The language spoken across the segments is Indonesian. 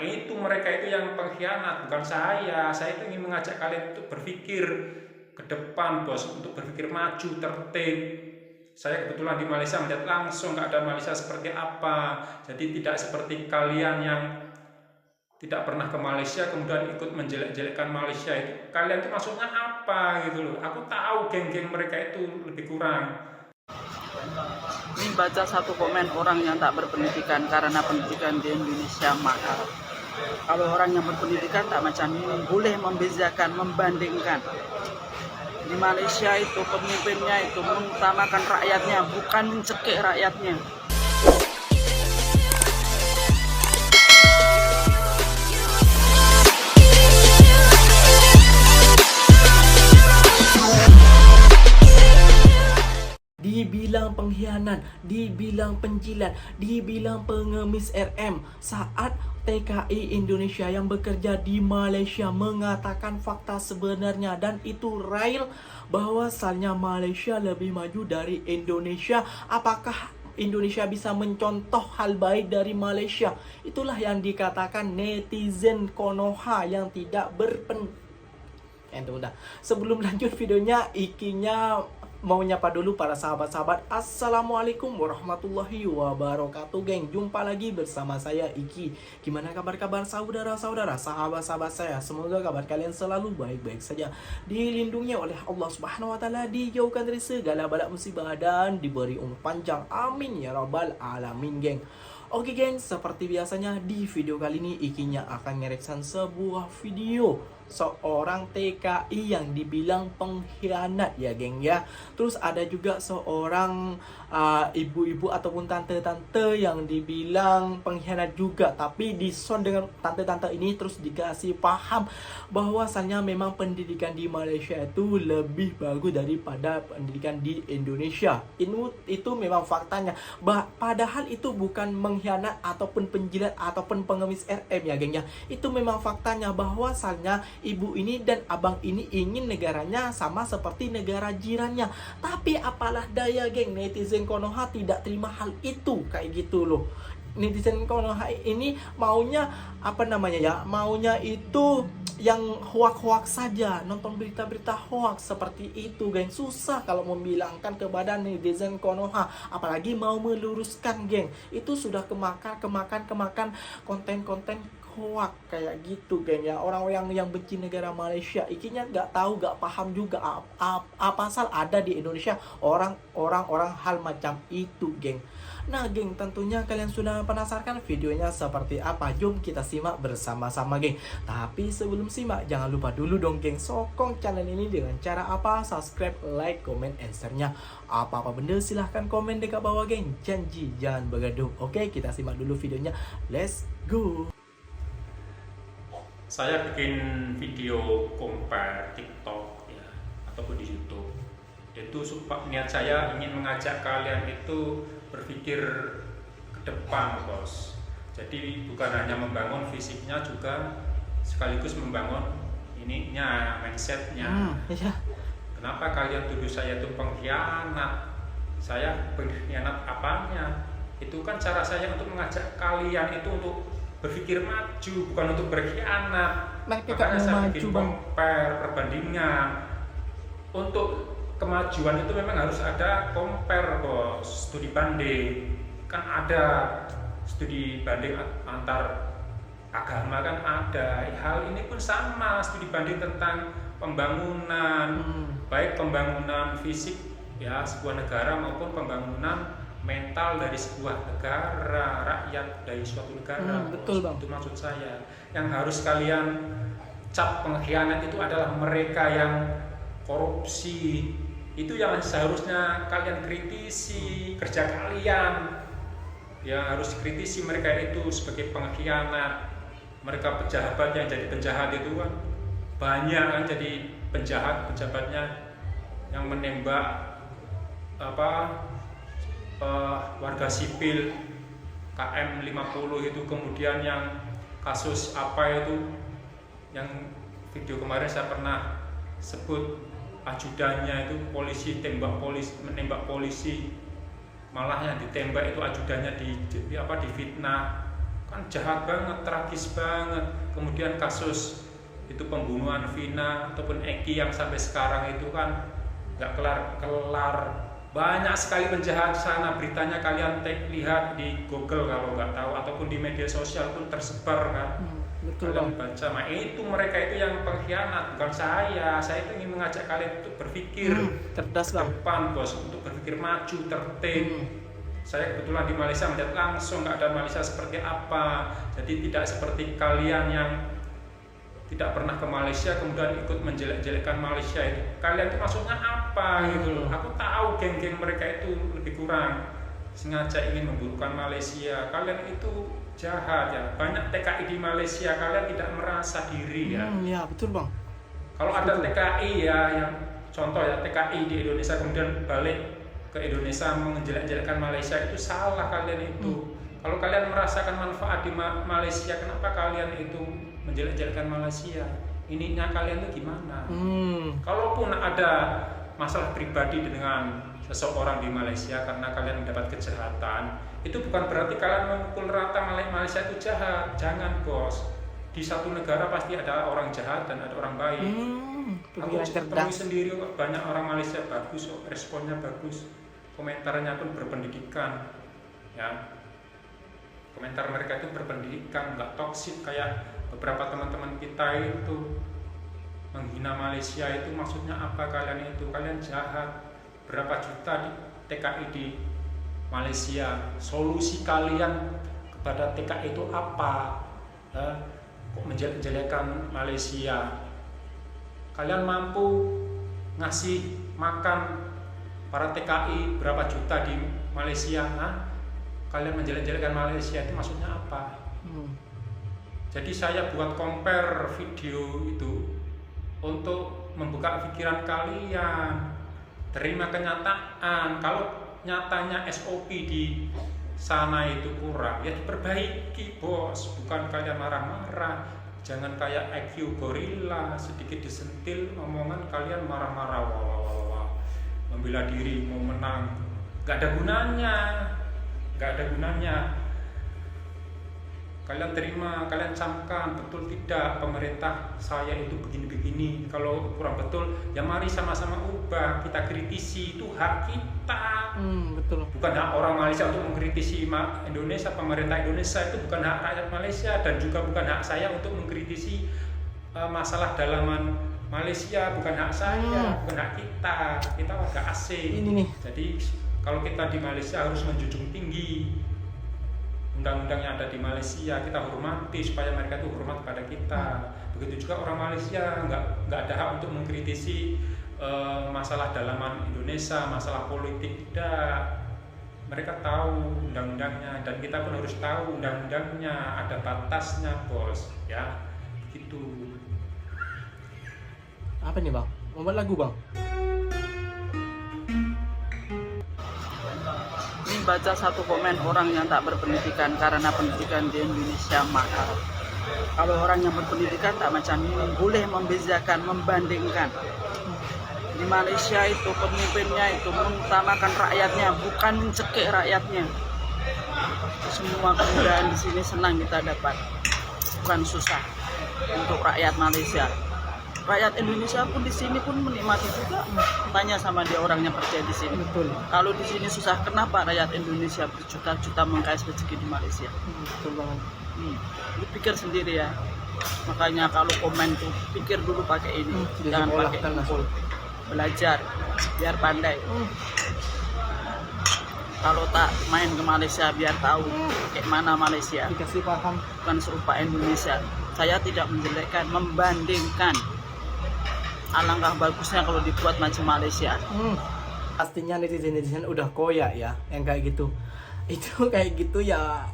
Itu mereka itu yang pengkhianat, bukan saya. Saya itu ingin mengajak kalian untuk berpikir ke depan, bos, untuk berpikir maju, tertib. Saya kebetulan di Malaysia melihat langsung keadaan Malaysia seperti apa. Jadi tidak seperti kalian yang tidak pernah ke Malaysia kemudian ikut menjelek-jelekkan Malaysia itu. Kalian itu maksudnya apa gitu loh. Aku tahu geng-geng mereka itu lebih kurang. Ini baca satu komen orang yang tak berpendidikan karena pendidikan di Indonesia mahal. Kalau orang yang berpendidikan tak macam ini, boleh membezakan, membandingkan. Di Malaysia itu pemimpinnya itu mengutamakan rakyatnya, bukan mencekik rakyatnya. Dibilang pengkhianat, dibilang penjilat, dibilang pengemis RM saat TKI Indonesia yang bekerja di Malaysia mengatakan fakta sebenarnya, dan itu real bahwasannya Malaysia lebih maju dari Indonesia. Apakah Indonesia bisa mencontoh hal baik dari Malaysia? Itulah yang dikatakan netizen Konoha yang tidak udah. Sebelum lanjut videonya, Ikinya mau nyapa dulu para sahabat-sahabat. Assalamualaikum warahmatullahi wabarakatuh, geng. Jumpa lagi bersama saya Iki. Gimana kabar-kabar saudara-saudara, sahabat-sahabat saya? Semoga kabar kalian selalu baik-baik saja, dilindungi oleh Allah Subhanahu wa taala, dijauhkan dari segala bala musibah, dan diberi umur panjang. Amin ya rabbal alamin, geng. Oke geng, seperti biasanya di video kali ini Ikinya akan ngereksan sebuah video seorang TKI yang dibilang pengkhianat ya geng ya. Terus ada juga seorang ibu-ibu ataupun tante-tante yang dibilang pengkhianat juga, tapi dison dengan tante-tante ini terus dikasih paham bahwasannya memang pendidikan di Malaysia itu lebih bagus daripada pendidikan di Indonesia. Itu memang faktanya. Padahal itu bukan mengkhianat ataupun penjilat ataupun pengemis RM ya geng ya. Itu memang faktanya bahwasannya ibu ini dan abang ini ingin negaranya sama seperti negara jirannya. Tapi apalah daya geng, netizen Konoha tidak terima hal itu kayak gitu loh. Netizen Konoha ini maunya maunya itu yang hoax-hoax saja, nonton berita-berita hoax seperti itu geng. Susah kalau membilangkan kepada netizen Konoha, apalagi mau meluruskan geng. Itu sudah kemakan konten-konten hoax kayak gitu geng ya. Orang-orang yang benci negara Malaysia, Ikinya nggak tahu, nggak paham juga apa asal ada di Indonesia orang hal macam itu geng. Nah geng, tentunya kalian sudah penasaran videonya seperti apa. Jom kita simak bersama-sama geng. Tapi sebelum simak, jangan lupa dulu dong geng, sokong channel ini dengan cara apa? Subscribe, like, comment, and share-nya. Apa-apa benda silahkan komen dekat bawah geng. Janji jangan bergaduh. Oke, kita simak dulu videonya. Let's go. Saya bikin video compare TikTok ya, ataupun di YouTube. Itu niat saya ingin mengajak kalian itu berpikir ke depan, bos. Jadi bukan hanya membangun fisiknya, juga sekaligus membangun mindsetnya. Iya. Kenapa kalian tuduh saya itu pengkhianat? Saya pengkhianat apanya? Itu kan cara saya untuk mengajak kalian itu untuk berpikir maju, bukan untuk berkhianat. Makanya saya bikin compare, perbandingan. Untuk kemajuan itu memang harus ada compare, bos, studi banding. Kan ada studi banding antar agama, kan ada. Hal ini pun sama, studi banding tentang pembangunan, baik pembangunan fisik ya sebuah negara maupun pembangunan mental dari sebuah negara, rakyat dari suatu negara. Betul bang. Itu maksud saya. Yang harus kalian cap pengkhianat itu adalah mereka yang korupsi. Itu yang seharusnya kalian kritisi kerja kalian. Yang harus dikritisi mereka itu sebagai pengkhianat. Mereka pejabat yang jadi penjahat itu kan banyak kan, jadi penjahat pejabatnya yang menembak warga sipil KM 50 itu, kemudian yang kasus yang video kemarin saya pernah sebut, ajudannya itu menembak polisi, malah yang ditembak itu ajudannya difitnah. kan jahat banget, tragis banget. Kemudian kasus itu pembunuhan Vina ataupun Eki yang sampai sekarang itu kan nggak kelar-kelar, banyak sekali penjahat sana. Beritanya kalian lihat di Google kalau nggak tahu, ataupun di media sosial pun tersebar kan. Betul Kalian bang. baca, nah itu mereka itu yang pengkhianat, bukan saya. Saya itu ingin mengajak kalian untuk berpikir Cerdas ke bang. depan bos, untuk berpikir maju, tertib. Saya kebetulan di Malaysia melihat langsung keadaan Malaysia seperti apa. Jadi tidak seperti kalian yang tidak pernah ke Malaysia kemudian ikut menjelek-jelekkan Malaysia itu. Kalian itu maksudnya apa gitu loh. Aku tahu geng-geng mereka itu lebih kurang sengaja ingin memburukkan Malaysia. Kalian itu jahat ya. Banyak TKI di Malaysia, kalian tidak merasa diri ya. Ya betul bang. Kalau ada TKI ya, yang contoh ya TKI di Indonesia kemudian balik ke Indonesia menjelek-jelekkan Malaysia, itu salah kalian itu. Kalau kalian merasakan manfaat di Malaysia, kenapa kalian itu menjelek-jelekkan Malaysia? Ininya kalian itu gimana? Kalaupun ada masalah pribadi dengan seseorang di Malaysia karena kalian mendapat kejahatan, itu bukan berarti kalian memukul rata Malaysia itu jahat. Jangan bos. Di satu negara pasti ada orang jahat dan ada orang baik. Aku temui sendiri banyak orang Malaysia bagus, responnya bagus, komentarnya pun berpendidikan, ya. Komentar mereka itu berpendidikan, nggak toksik kayak beberapa teman-teman kita itu menghina Malaysia. Itu maksudnya apa kalian itu? Kalian jahat. Berapa juta di TKI di Malaysia? Solusi kalian kepada TKI itu apa? Kok menjelek-jelekan Malaysia? Kalian mampu ngasih makan para TKI berapa juta di Malaysia? Kalian menjelek-jelekkan Malaysia itu maksudnya apa? Jadi saya buat compare video itu untuk membuka pikiran kalian. Terima kenyataan. Kalau nyatanya SOP di sana itu kurang, ya diperbaiki bos. Bukan kalian marah-marah. Jangan kayak IQ gorila, sedikit disentil omongan kalian marah-marah, wah, membela diri, mau menang. Gak ada gunanya. Gak ada gunanya. Kalian terima, kalian camkan, betul tidak pemerintah saya itu begini-begini. Kalau kurang betul, ya mari sama-sama ubah. Kita kritisi, itu hak kita. Betul. Bukan hak orang Malaysia untuk mengkritisi Indonesia, pemerintah Indonesia. Itu bukan hak rakyat Malaysia, dan juga bukan hak saya untuk mengkritisi masalah dalaman Malaysia. Bukan hak saya, bukan hak kita. Kita warga asing. Ini nih. Jadi kalau kita di Malaysia harus menjunjung tinggi undang-undang yang ada di Malaysia, kita hormati supaya mereka itu hormat pada kita. Begitu juga orang Malaysia nggak ada hak untuk mengkritisi masalah dalaman Indonesia, masalah politik. Tidak, mereka tahu undang-undangnya, dan kita pun harus tahu undang-undangnya, ada batasnya bos, ya gitu. Apa nih bang? Mau buat lagu bang? Ini baca satu komen orang yang tak berpendidikan karena pendidikan di Indonesia mahal. Kalau orang yang berpendidikan tak macam ini, boleh membezakan, membandingkan. Di Malaysia itu pemimpinnya itu mengutamakan rakyatnya, bukan mencekik rakyatnya. Semua kemudahan di sini senang kita dapat, bukan susah untuk rakyat Malaysia. Rakyat Indonesia pun di sini pun menikmati juga. Tanya sama dia orangnya kerja di sini. Betul. Kalau di sini susah, kenapa rakyat Indonesia berjuta-juta mengkais rezeki di Malaysia? Betul banget. Lu pikir sendiri ya. Makanya kalau komen tuh pikir dulu pakai ini, jangan pakai kumpul. Belajar biar pandai. Kalau tak main ke Malaysia biar tahu kayak mana Malaysia. Dikasih paham. Bukan serupa Indonesia. Saya tidak menjelekkan, membandingkan. Alangkah bagusnya kalau dibuat macam Malaysia. Pastinya netizen udah koyak ya yang kayak gitu. Itu kayak gitu ya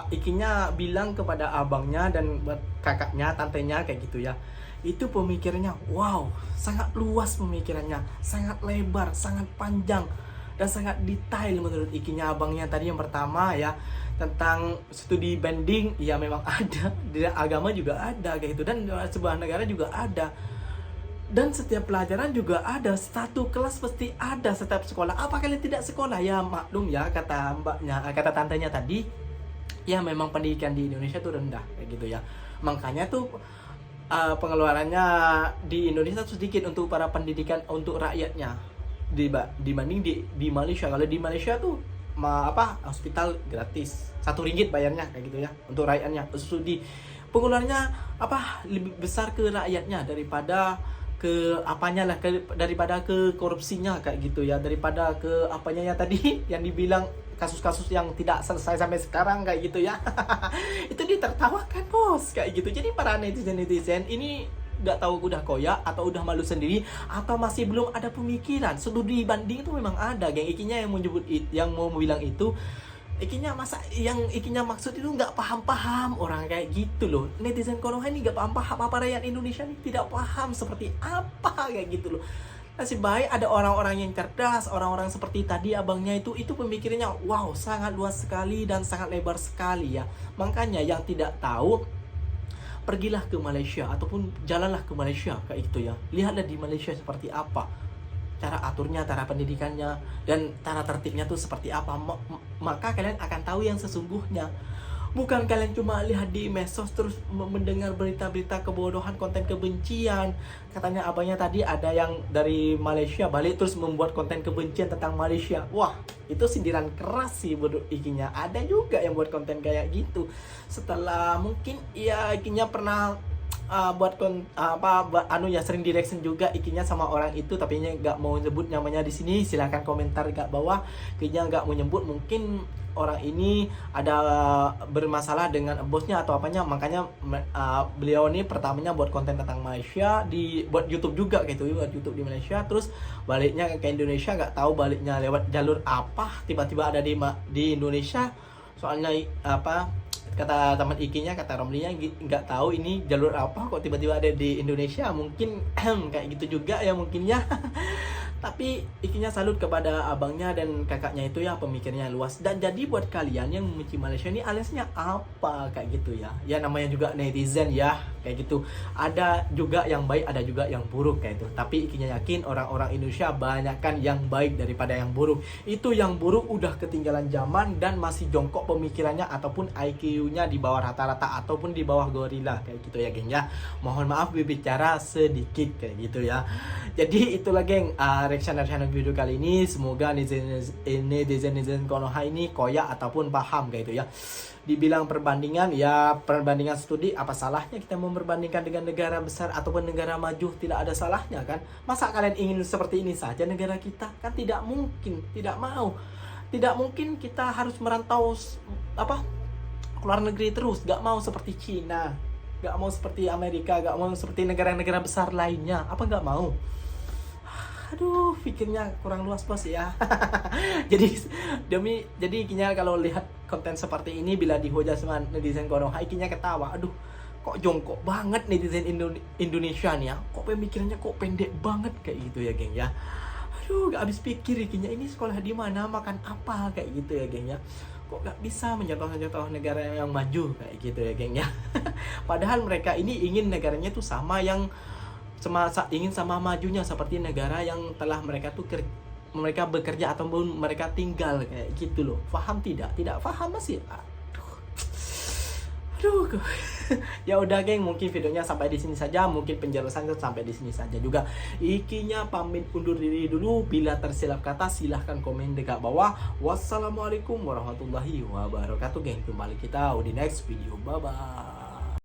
ikinya bilang kepada abangnya dan buat kakaknya, tantenya kayak gitu ya. Itu pemikirannya wow, sangat luas pemikirannya, sangat lebar, sangat panjang dan sangat detail menurut ikinya abangnya tadi. Yang pertama ya tentang studi banding, ya memang ada, di agama juga ada kayak gitu, dan sebuah negara juga ada. Dan setiap pelajaran juga ada, satu kelas pasti ada setiap sekolah. Apa kalian tidak sekolah? Ya maklum ya, kata mbaknya, kata tantenya tadi, ya memang pendidikan di Indonesia tuh rendah kayak gitu ya. Makanya tuh pengeluarannya di Indonesia tuh sedikit untuk para pendidikan untuk rakyatnya dibanding di Malaysia. Kalau di Malaysia tuh hospital gratis, RM1 bayarnya kayak gitu ya untuk rakyatnya. Studi pengeluarannya lebih besar ke rakyatnya daripada ke daripada ke korupsinya kayak gitu ya, daripada ke apanya ya tadi yang dibilang kasus-kasus yang tidak selesai sampai sekarang kayak gitu ya. Itu ditertawakan bos kayak gitu. Jadi para netizen ini nggak tahu udah koyak atau udah malu sendiri atau masih belum ada pemikiran. Studi banding itu memang ada, geng. Ikinya yang mau bilang itu, Ikinya maksud itu nggak paham orang kayak gitu loh. Netizen Konoha ini nggak paham apa rakyat Indonesia ini tidak paham seperti apa kayak gitu loh. Nasib baik ada orang-orang yang cerdas, orang-orang seperti tadi abangnya itu pemikirannya wow sangat luas sekali dan sangat lebar sekali ya. Makanya yang tidak tahu, pergilah ke Malaysia ataupun jalanlah ke Malaysia kayak gitu ya. Lihatlah di Malaysia seperti apa cara aturnya, cara pendidikannya, dan cara tertibnya tuh seperti apa. Maka kalian akan tahu yang sesungguhnya. Bukan kalian cuma lihat di medsos terus mendengar berita-berita kebodohan, konten kebencian. Katanya abangnya tadi ada yang dari Malaysia balik terus membuat konten kebencian tentang Malaysia. Wah, itu sindiran keras sih ikinya. Ada juga yang buat konten kayak gitu. Setelah mungkin ya ikinya pernah sering direction juga ikinya sama orang itu, tapi nggak mau nyebut namanya di sini. Silahkan komentar di bawah. Ikinya nggak mau nyebut, mungkin orang ini ada bermasalah dengan bosnya atau apanya, makanya beliau ini pertamanya buat konten tentang Malaysia, buat YouTube juga gitu, buat YouTube di Malaysia, terus baliknya ke Indonesia, nggak tahu baliknya lewat jalur apa, tiba-tiba ada di Indonesia. Soalnya kata teman ikinya, kata Romlinya nggak tahu ini jalur apa kok tiba-tiba ada di Indonesia. Mungkin kayak gitu juga ya mungkin ya. Tapi ikinya salut kepada abangnya dan kakaknya itu ya, pemikirnya luas. Dan jadi buat kalian yang membenci Malaysia ini aliasnya apa kayak gitu ya. Ya namanya juga netizen ya kayak gitu. Ada juga yang baik, ada juga yang buruk kayak itu. Tapi ikinya yakin orang-orang Indonesia banyakkan yang baik daripada yang buruk. Itu yang buruk udah ketinggalan zaman dan masih jongkok pemikirannya ataupun IQ-nya di bawah rata-rata ataupun di bawah gorila kayak gitu ya geng ya. Mohon maaf berbicara sedikit kayak gitu ya. Jadi itulah geng reaction video kali ini. Semoga netizen Konoha ini koyak ataupun paham kayak gitu ya. Dibilang perbandingan studi, apa salahnya kita memperbandingkan dengan negara besar ataupun negara maju? Tidak ada salahnya kan. Masa kalian ingin seperti ini saja negara kita? Kan tidak mungkin, tidak mungkin kita harus merantau keluar negeri terus. Gak mau seperti Cina, gak mau seperti Amerika, gak mau seperti negara-negara besar lainnya. Apa gak mau? Aduh, pikirnya kurang luas bos ya. jadi ikinya kalau lihat konten seperti ini, bila dihujat sama netizen Konoha, ikinya ketawa. Aduh, kok jongkok banget netizen Indonesia nih ya. Kok pemikirannya kok pendek banget kayak gitu ya geng ya. Aduh, gak habis pikir ikinya, ini sekolah di mana, makan apa kayak gitu ya geng ya. Kok gak bisa mencontoh negara yang maju kayak gitu ya geng ya. Padahal mereka ini ingin negaranya tuh ingin sama majunya seperti negara yang telah mereka bekerja ataupun mereka tinggal kayak gitu loh. Paham tidak paham masih. Aduh. Ya udah geng, mungkin videonya sampai di sini saja, mungkin penjelasannya sampai di sini saja juga. Ikinya pamit undur diri dulu. Bila tersilap kata silahkan komen di bawah. Wassalamualaikum warahmatullahi wabarakatuh geng. Kembali kita di next video. Bye bye.